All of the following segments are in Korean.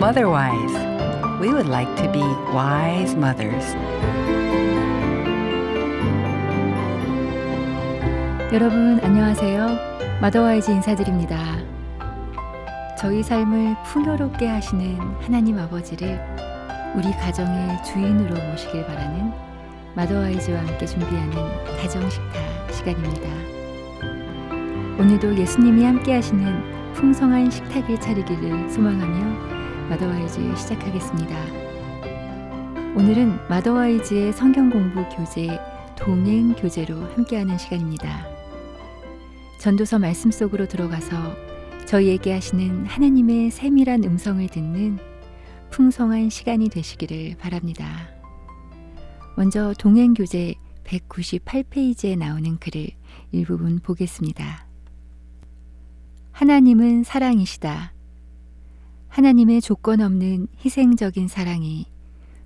Motherwise. We would like to be wise mothers. 여러분 안녕하세요. 마더와이즈 인사드립니다. 저희 삶을 풍요롭게 하시는 하나님 아버지를 우리 가정의 주인으로 모시길 바라는 마더와이즈와 함께 준비하는 가정식탁 시간입니다. 오늘도 예수님이 함께 하시는 풍성한 식탁을 차리기를 소망하며 마더와이즈 시작하겠습니다. 오늘은 마더와이즈의 성경공부 교재 동행 교재로 함께하는 시간입니다. 전도서 말씀 속으로 들어가서 저희에게 하시는 하나님의 세밀한 음성을 듣는 풍성한 시간이 되시기를 바랍니다. 먼저 동행 교재 198페이지에 나오는 글을 일부분 보겠습니다. 하나님은 사랑이시다. 하나님의 조건 없는 희생적인 사랑이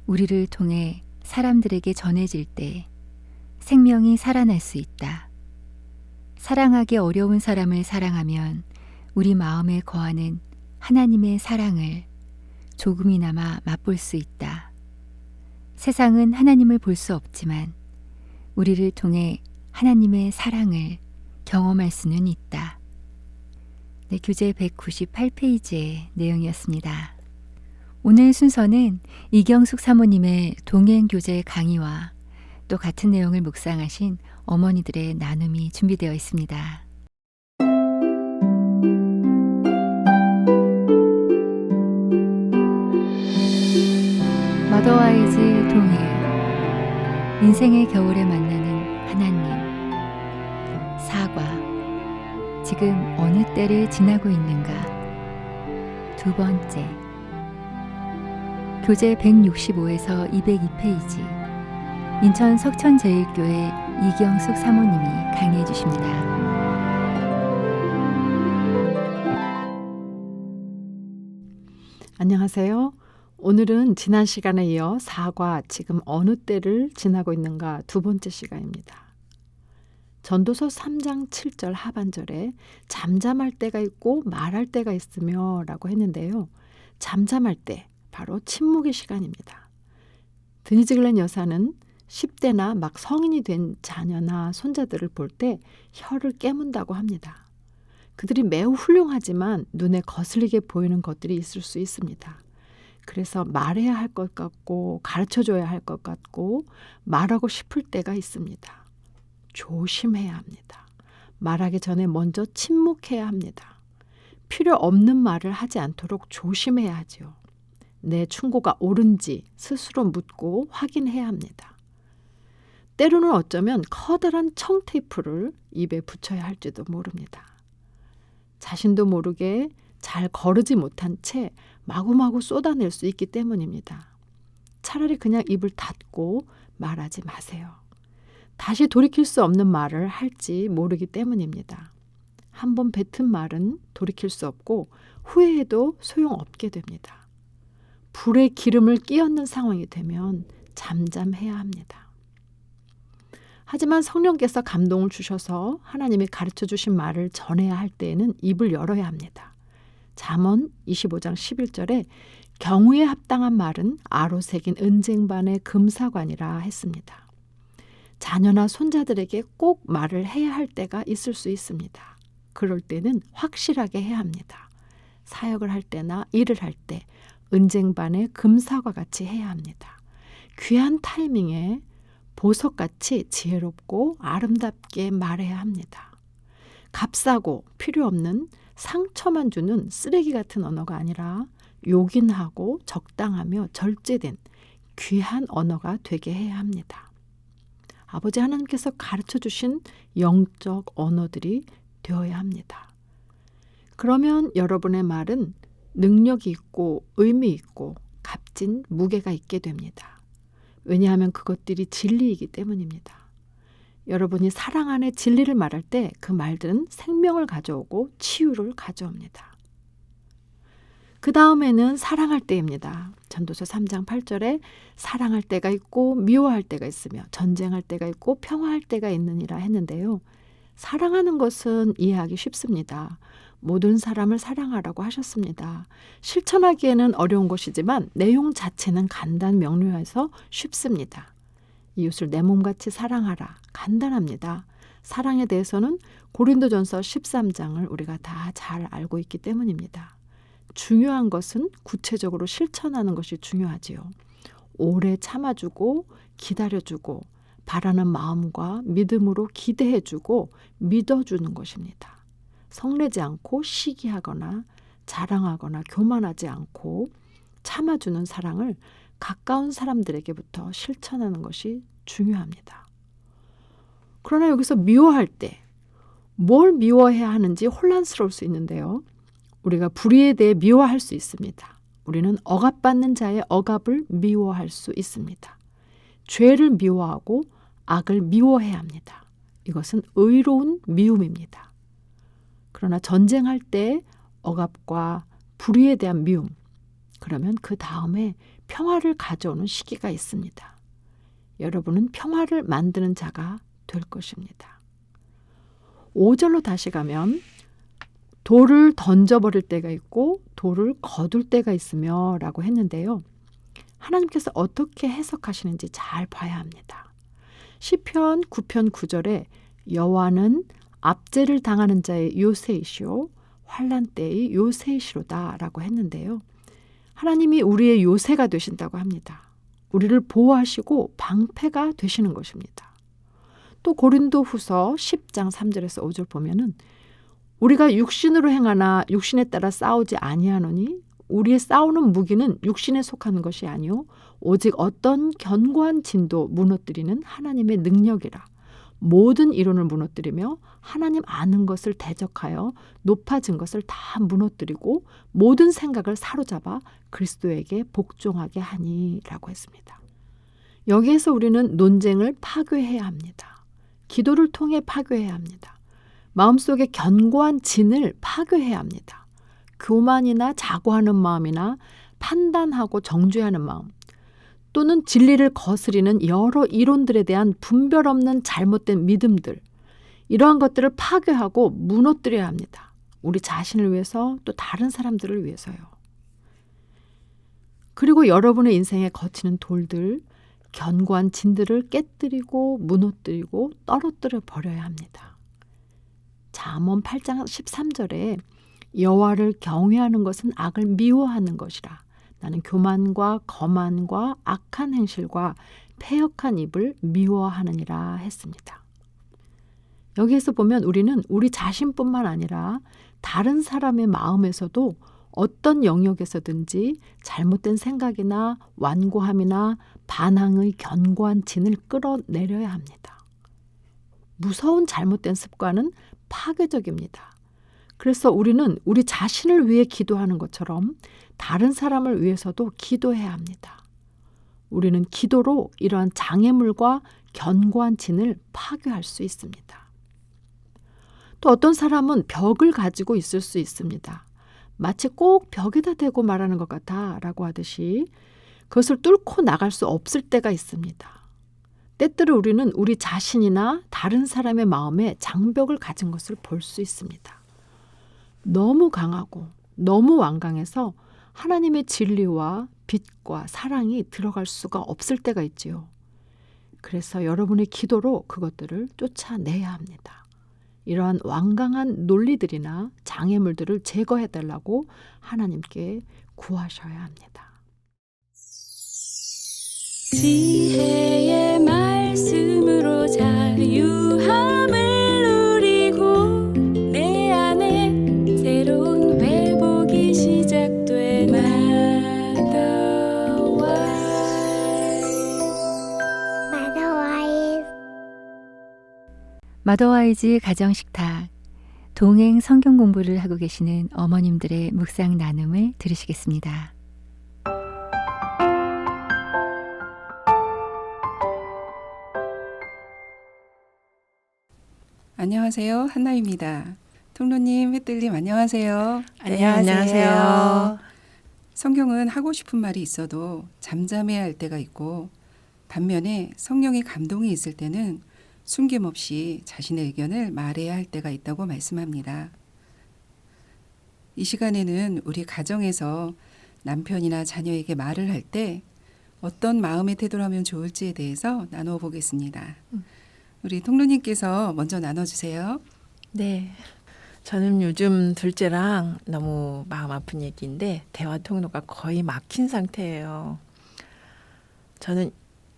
우리를 통해 사람들에게 전해질 때 생명이 살아날 수 있다. 사랑하기 어려운 사람을 사랑하면 우리 마음에 거하는 하나님의 사랑을 조금이나마 맛볼 수 있다. 세상은 하나님을 볼 수 없지만 우리를 통해 하나님의 사랑을 경험할 수는 있다. 네, 교재 198페이지의 내용이었습니다. 오늘 순서는 이경숙 사모님의 동행교재 강의와 또 같은 내용을 묵상하신 어머니들의 나눔이 준비되어 있습니다. 마더와이즈 동행 인생의 겨울에 만나는 하나님 사과 지금 어느 때를 지나고 있는가? 두 번째 교재 165에서 202페이지 인천 석천제일교회 이경숙 사모님이 강의해 주십니다. 안녕하세요. 오늘은 지난 시간에 이어 사과 지금 어느 때를 지나고 있는가 두 번째 시간입니다. 전도서 3장 7절 하반절에 잠잠할 때가 있고 말할 때가 있으며 라고 했는데요. 잠잠할 때 바로 침묵의 시간입니다. 드니즈 글렌 여사는 10대나 막 성인이 된 자녀나 손자들을 볼 때 혀를 깨문다고 합니다. 그들이 매우 훌륭하지만 눈에 거슬리게 보이는 것들이 있을 수 있습니다. 그래서 말해야 할 것 같고 가르쳐줘야 할 것 같고 말하고 싶을 때가 있습니다. 조심해야 합니다. 말하기 전에 먼저 침묵해야 합니다. 필요 없는 말을 하지 않도록 조심해야 하죠. 내 충고가 옳은지 스스로 묻고 확인해야 합니다. 때로는 어쩌면 커다란 청테이프를 입에 붙여야 할지도 모릅니다. 자신도 모르게 잘 거르지 못한 채 마구마구 쏟아낼 수 있기 때문입니다. 차라리 그냥 입을 닫고 말하지 마세요. 다시 돌이킬 수 없는 말을 할지 모르기 때문입니다. 한번 뱉은 말은 돌이킬 수 없고 후회해도 소용없게 됩니다. 불에 기름을 끼얹는 상황이 되면 잠잠해야 합니다. 하지만 성령께서 감동을 주셔서 하나님이 가르쳐 주신 말을 전해야 할 때에는 입을 열어야 합니다. 잠언 25장 11절에 경우에 합당한 말은 아로 새긴 은쟁반의 금사관이라 했습니다. 자녀나 손자들에게 꼭 말을 해야 할 때가 있을 수 있습니다. 그럴 때는 확실하게 해야 합니다. 사역을 할 때나 일을 할 때 은쟁반의 금사과 같이 해야 합니다. 귀한 타이밍에 보석같이 지혜롭고 아름답게 말해야 합니다. 값싸고 필요 없는 상처만 주는 쓰레기 같은 언어가 아니라 요긴하고 적당하며 절제된 귀한 언어가 되게 해야 합니다. 아버지 하나님께서 가르쳐 주신 영적 언어들이 되어야 합니다. 그러면 여러분의 말은 능력이 있고 의미 있고 값진 무게가 있게 됩니다. 왜냐하면 그것들이 진리이기 때문입니다. 여러분이 사랑 안에 진리를 말할 때 그 말들은 생명을 가져오고 치유를 가져옵니다. 그 다음에는 사랑할 때입니다. 전도서 3장 8절에 사랑할 때가 있고 미워할 때가 있으며 전쟁할 때가 있고 평화할 때가 있느니라 했는데요. 사랑하는 것은 이해하기 쉽습니다. 모든 사람을 사랑하라고 하셨습니다. 실천하기에는 어려운 것이지만 내용 자체는 간단 명료해서 쉽습니다. 이웃을 내 몸같이 사랑하라. 간단합니다. 사랑에 대해서는 고린도전서 13장을 우리가 다 잘 알고 있기 때문입니다. 중요한 것은 구체적으로 실천하는 것이 중요하지요. 오래 참아주고 기다려주고 바라는 마음과 믿음으로 기대해주고 믿어주는 것입니다. 성내지 않고 시기하거나 자랑하거나 교만하지 않고 참아주는 사랑을 가까운 사람들에게부터 실천하는 것이 중요합니다. 그러나 여기서 미워할 때 뭘 미워해야 하는지 혼란스러울 수 있는데요. 우리가 불의에 대해 미워할 수 있습니다. 우리는 억압받는 자의 억압을 미워할 수 있습니다. 죄를 미워하고 악을 미워해야 합니다. 이것은 의로운 미움입니다. 그러나 전쟁할 때 억압과 불의에 대한 미움, 그러면 그 다음에 평화를 가져오는 시기가 있습니다. 여러분은 평화를 만드는 자가 될 것입니다. 5절로 다시 가면 돌을 던져버릴 때가 있고 돌을 거둘 때가 있으며 라고 했는데요. 하나님께서 어떻게 해석하시는지 잘 봐야 합니다. 시편 9편 9절에 여호와는 압제를 당하는 자의 요새이시오 환난 때의 요새이시로다 라고 했는데요. 하나님이 우리의 요새가 되신다고 합니다. 우리를 보호하시고 방패가 되시는 것입니다. 또 고린도후서 10장 3절에서 5절 보면은 우리가 육신으로 행하나 육신에 따라 싸우지 아니하노니 우리의 싸우는 무기는 육신에 속하는 것이 아니요 오직 어떤 견고한 진도 무너뜨리는 하나님의 능력이라. 모든 이론을 무너뜨리며 하나님 아는 것을 대적하여 높아진 것을 다 무너뜨리고 모든 생각을 사로잡아 그리스도에게 복종하게 하니라고 했습니다. 여기에서 우리는 논쟁을 파괴해야 합니다. 기도를 통해 파괴해야 합니다. 마음속에 견고한 진을 파괴해야 합니다. 교만이나 자고하는 마음이나 판단하고 정죄하는 마음 또는 진리를 거스리는 여러 이론들에 대한 분별 없는 잘못된 믿음들 이러한 것들을 파괴하고 무너뜨려야 합니다. 우리 자신을 위해서 또 다른 사람들을 위해서요. 그리고 여러분의 인생에 거치는 돌들 견고한 진들을 깨뜨리고 무너뜨리고 떨어뜨려 버려야 합니다. 잠언 8장 13절에 여호와를 경외하는 것은 악을 미워하는 것이라. 나는 교만과 거만과 악한 행실과 패역한 입을 미워하느니라 했습니다. 여기에서 보면 우리는 우리 자신뿐만 아니라 다른 사람의 마음에서도 어떤 영역에서든지 잘못된 생각이나 완고함이나 반항의 견고한 진을 끌어내려야 합니다. 무서운 잘못된 습관은 파괴적입니다. 그래서 우리는 우리 자신을 위해 기도하는 것처럼 다른 사람을 위해서도 기도해야 합니다. 우리는 기도로 이러한 장애물과 견고한 진을 파괴할 수 있습니다. 또 어떤 사람은 벽을 가지고 있을 수 있습니다. 마치 꼭 벽에다 대고 말하는 것 같아 라고 하듯이 그것을 뚫고 나갈 수 없을 때가 있습니다. 때때로 우리는 우리 자신이나 다른 사람의 마음에 장벽을 가진 것을 볼 수 있습니다. 너무 강하고 너무 완강해서 하나님의 진리와 빛과 사랑이 들어갈 수가 없을 때가 있지요. 그래서 여러분의 기도로 그것들을 쫓아내야 합니다. 이러한 완강한 논리들이나 장애물들을 제거해달라고 하나님께 구하셔야 합니다. 지혜의 말씀으로 자유함을 누리고 내 안에 새로운 회복이 시작돼 마더와이즈 가정식탁 동행 성경 공부를 하고 계시는 어머님들의 묵상 나눔을 들으시겠습니다. 안녕하세요. 한나입니다. 통로님, 햇들님 안녕하세요. 안녕하세요. 성경은 하고 싶은 말이 있어도 잠잠해야 할 때가 있고 반면에 성령의 감동이 있을 때는 숨김없이 자신의 의견을 말해야 할 때가 있다고 말씀합니다. 이 시간에는 우리 가정에서 남편이나 자녀에게 말을 할 때 어떤 마음의 태도를 하면 좋을지에 대해서 나누어 보겠습니다. 우리 통로님께서 먼저 나눠주세요. 네. 저는 요즘 둘째랑 너무 마음 아픈 얘기인데 대화 통로가 거의 막힌 상태예요. 저는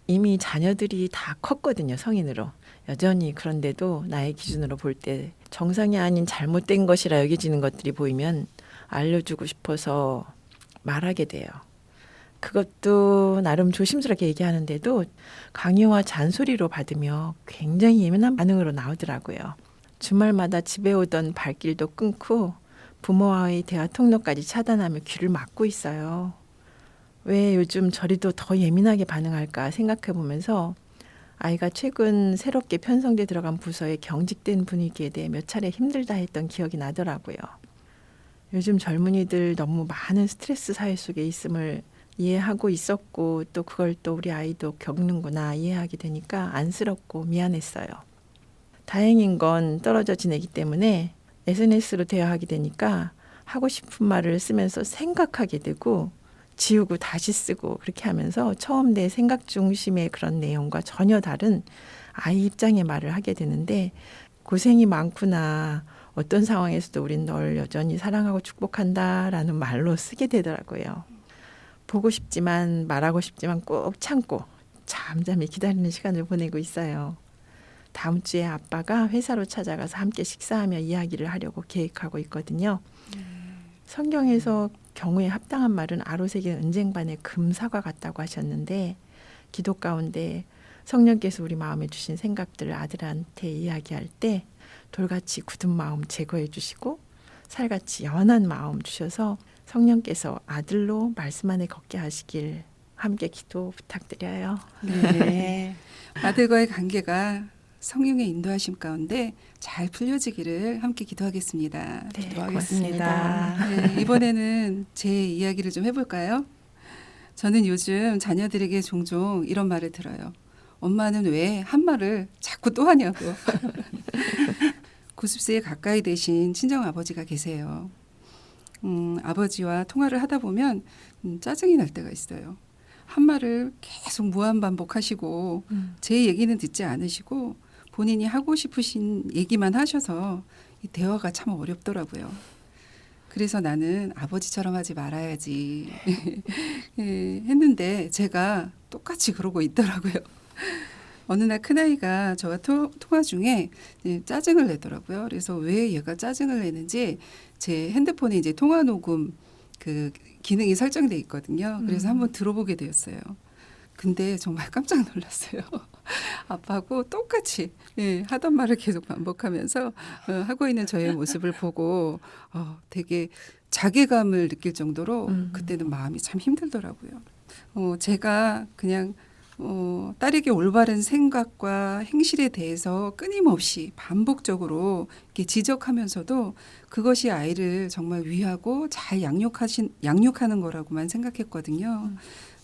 이미 자녀들이 다 컸거든요, 성인으로. 여전히 그런데도 나의 기준으로 볼 때 정상이 아닌 잘못된 것이라 여겨지는 것들이 보이면 알려주고 싶어서 말하게 돼요. 그것도 나름 조심스럽게 얘기하는데도 강요와 잔소리로 받으며 굉장히 예민한 반응으로 나오더라고요. 주말마다 집에 오던 발길도 끊고 부모와의 대화 통로까지 차단하며 귀를 막고 있어요. 왜 요즘 저리도 더 예민하게 반응할까 생각해 보면서 아이가 최근 새롭게 편성돼 들어간 부서의 경직된 분위기에 대해 몇 차례 힘들다 했던 기억이 나더라고요. 요즘 젊은이들 너무 많은 스트레스 사회 속에 있음을 이해하고 있었고 또 그걸 또 우리 아이도 겪는구나 이해하게 되니까 안쓰럽고 미안했어요. 다행인 건 떨어져 지내기 때문에 SNS로 대화하게 되니까 하고 싶은 말을 쓰면서 생각하게 되고 지우고 다시 쓰고 그렇게 하면서 처음 내 생각 중심의 그런 내용과 전혀 다른 아이 입장의 말을 하게 되는데 고생이 많구나. 어떤 상황에서도 우린 널 여전히 사랑하고 축복한다라는 말로 쓰게 되더라고요. 보고 싶지만 말하고 싶지만 꼭 참고 잠잠히 기다리는 시간을 보내고 있어요. 다음 주에 아빠가 회사로 찾아가서 함께 식사하며 이야기를 하려고 계획하고 있거든요. 성경에서 경우에 합당한 말은 아로새긴 은쟁반의 금사과 같다고 하셨는데 기도 가운데 성령께서 우리 마음에 주신 생각들을 아들한테 이야기할 때 돌같이 굳은 마음 제거해 주시고 살같이 연한 마음 주셔서 성령께서 아들로 말씀 안에 걷게 하시길 함께 기도 부탁드려요. 네. 아들과의 관계가 성령의 인도하심 가운데 잘 풀려지기를 함께 기도하겠습니다. 네, 기도하겠습니다. 고맙습니다. 네, 이번에는 제 이야기를 좀 해볼까요? 저는 요즘 자녀들에게 종종 이런 말을 들어요. 엄마는 왜 한 말을 자꾸 또 하냐고. 90세에 가까이 되신 친정아버지가 계세요. 아버지와 통화를 하다 보면 짜증이 날 때가 있어요. 한 말을 계속 무한 반복하시고 제 얘기는 듣지 않으시고 본인이 하고 싶으신 얘기만 하셔서 이 대화가 참 어렵더라고요. 그래서 나는 아버지처럼 하지 말아야지 했는데 제가 똑같이 그러고 있더라고요. 어느 날 큰아이가 저와 통화 중에 짜증을 내더라고요. 그래서 왜 얘가 짜증을 내는지 제 핸드폰에 이제 통화 녹음 그 기능이 설정돼 있거든요. 그래서 한번 들어보게 되었어요. 근데 정말 깜짝 놀랐어요. 아빠하고 똑같이 하던 말을 계속 반복하면서 하고 있는 저의 모습을 보고 되게 자괴감을 느낄 정도로 그때는 마음이 참 힘들더라고요. 제가 그냥 딸에게 올바른 생각과 행실에 대해서 끊임없이 반복적으로 이렇게 지적하면서도 그것이 아이를 정말 위하고 잘 양육하는 거라고만 생각했거든요.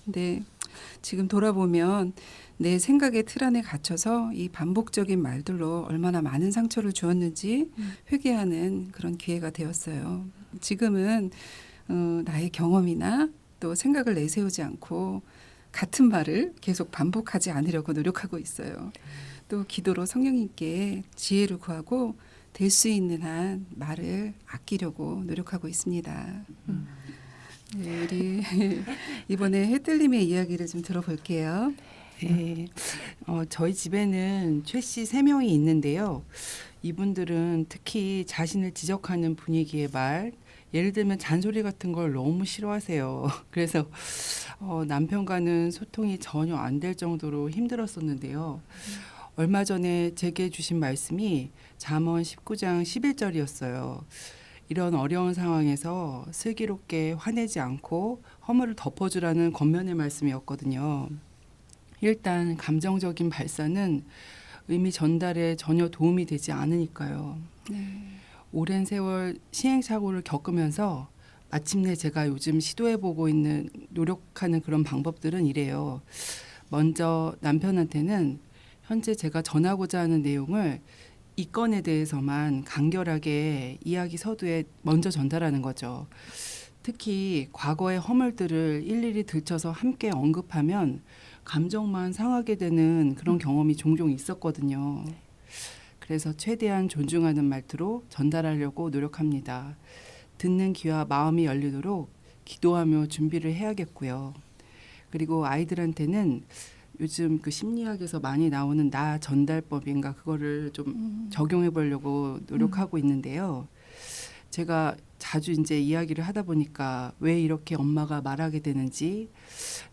근데 지금 돌아보면 내 생각의 틀 안에 갇혀서 이 반복적인 말들로 얼마나 많은 상처를 주었는지 회개하는 그런 기회가 되었어요. 지금은 나의 경험이나 또 생각을 내세우지 않고 같은 말을 계속 반복하지 않으려고 노력하고 있어요. 또 기도로 성령님께 지혜를 구하고 될 수 있는 한 말을 아끼려고 노력하고 있습니다. 네, 우리 이번에 해뜰님의 이야기를 좀 들어볼게요. 네, 저희 집에는 최씨 3명이 있는데요. 이분들은 특히 자신을 지적하는 분위기의 말, 예를 들면 잔소리 같은 걸 너무 싫어하세요. 그래서 남편과는 소통이 전혀 안 될 정도로 힘들었었는데요. 얼마 전에 제게 주신 말씀이 잠언 19장 11절이었어요. 이런 어려운 상황에서 슬기롭게 화내지 않고 허물을 덮어주라는 겉면의 말씀이었거든요. 일단 감정적인 발사는 의미 전달에 전혀 도움이 되지 않으니까요. 오랜 세월 시행착오를 겪으면서 마침내 제가 요즘 시도해보고 있는 노력하는 그런 방법들은 이래요. 먼저 남편한테는 현재 제가 전하고자 하는 내용을 이 건에 대해서만 간결하게 이야기 서두에 먼저 전달하는 거죠. 특히 과거의 허물들을 일일이 들춰서 함께 언급하면 감정만 상하게 되는 그런 경험이 종종 있었거든요. 그래서 최대한 존중하는 말투로 전달하려고 노력합니다. 듣는 귀와 마음이 열리도록 기도하며 준비를 해야겠고요. 그리고 아이들한테는 요즘 그 심리학에서 많이 나오는 나 전달법인가 그거를 좀 적용해 보려고 노력하고 있는데요. 제가 자주 이제 이야기를 하다 보니까 왜 이렇게 엄마가 말하게 되는지,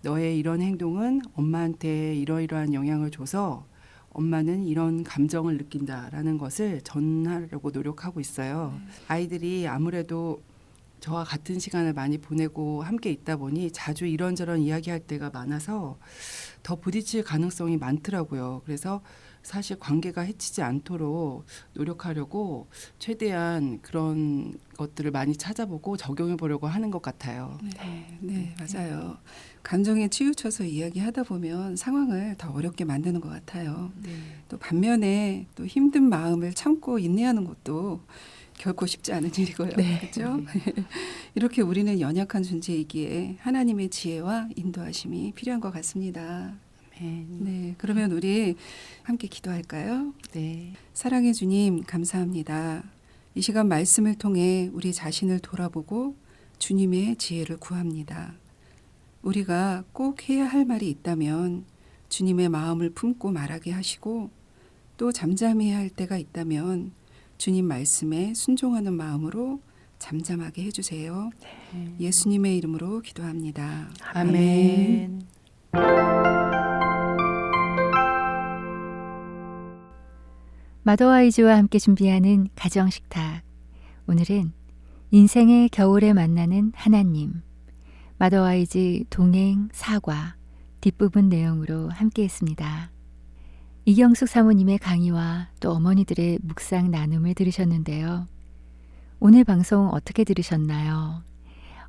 너의 이런 행동은 엄마한테 이러이러한 영향을 줘서 엄마는 이런 감정을 느낀다라는 것을 전하려고 노력하고 있어요. 아이들이 아무래도 저와 같은 시간을 많이 보내고 함께 있다 보니 자주 이런저런 이야기할 때가 많아서 더 부딪힐 가능성이 많더라고요. 그래서 사실 관계가 해치지 않도록 노력하려고 최대한 그런 것들을 많이 찾아보고 적용해 보려고 하는 것 같아요. 네, 맞아요. 감정에 치우쳐서 이야기하다 보면 상황을 더 어렵게 만드는 것 같아요. 또 반면에 또 힘든 마음을 참고 인내하는 것도 결코 쉽지 않은 일이고요. 그렇죠? 이렇게 우리는 연약한 존재이기에 하나님의 지혜와 인도하심이 필요한 것 같습니다. 네, 그러면 우리 함께 기도할까요? 네. 사랑의 주님, 감사합니다. 이 시간 말씀을 통해 우리 자신을 돌아보고 주님의 지혜를 구합니다. 우리가 꼭 해야 할 말이 있다면 주님의 마음을 품고 말하게 하시고, 또 잠잠해야 할 때가 있다면 주님 말씀에 순종하는 마음으로 잠잠하게 해주세요. 예수님의 이름으로 기도합니다. 아멘. 마더와이즈와 함께 준비하는 가정식탁. 오늘은 인생의 겨울에 만나는 하나님, 마더와이즈 동행 사과 뒷부분 내용으로 함께했습니다. 이경숙 사모님의 강의와 또 어머니들의 묵상 나눔을 들으셨는데요. 오늘 방송 어떻게 들으셨나요?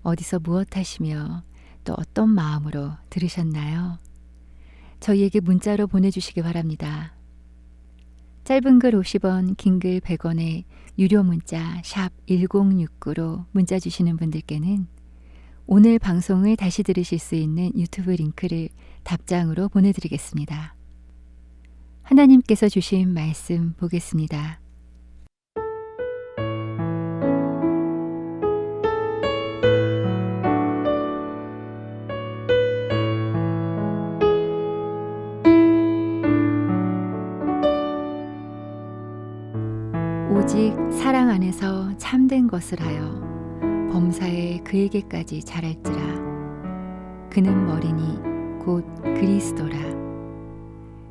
어디서 무엇 하시며 또 어떤 마음으로 들으셨나요? 저희에게 문자로 보내주시기 바랍니다. 짧은 글 50원, 긴 글 100원에 유료 문자 샵 1069로 문자 주시는 분들께는 오늘 방송을 다시 들으실 수 있는 유튜브 링크를 답장으로 보내드리겠습니다. 하나님께서 주신 말씀 보겠습니다. 오직 사랑 안에서 참된 것을 하여 범사에 그에게까지 잘할지라. 그는 머리니 곧 그리스도라.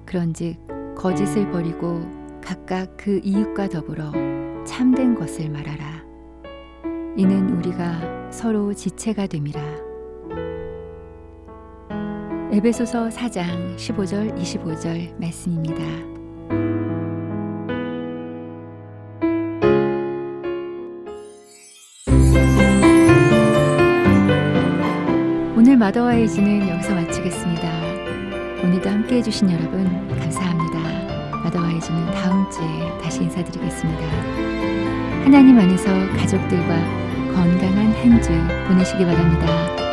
그런즉 거짓을 버리고 각각 그 이웃과 더불어 참된 것을 말하라. 이는 우리가 서로 지체가 됨이라. 에베소서 4장 15절 25절 말씀입니다. 오늘 마더와이즈는 여기서 마치겠습니다. 오늘도 함께 해주신 여러분 감사합니다. 마더와이즈는 다음 주에 다시 인사드리겠습니다. 하나님 안에서 가족들과 건강한 한 주 보내시기 바랍니다.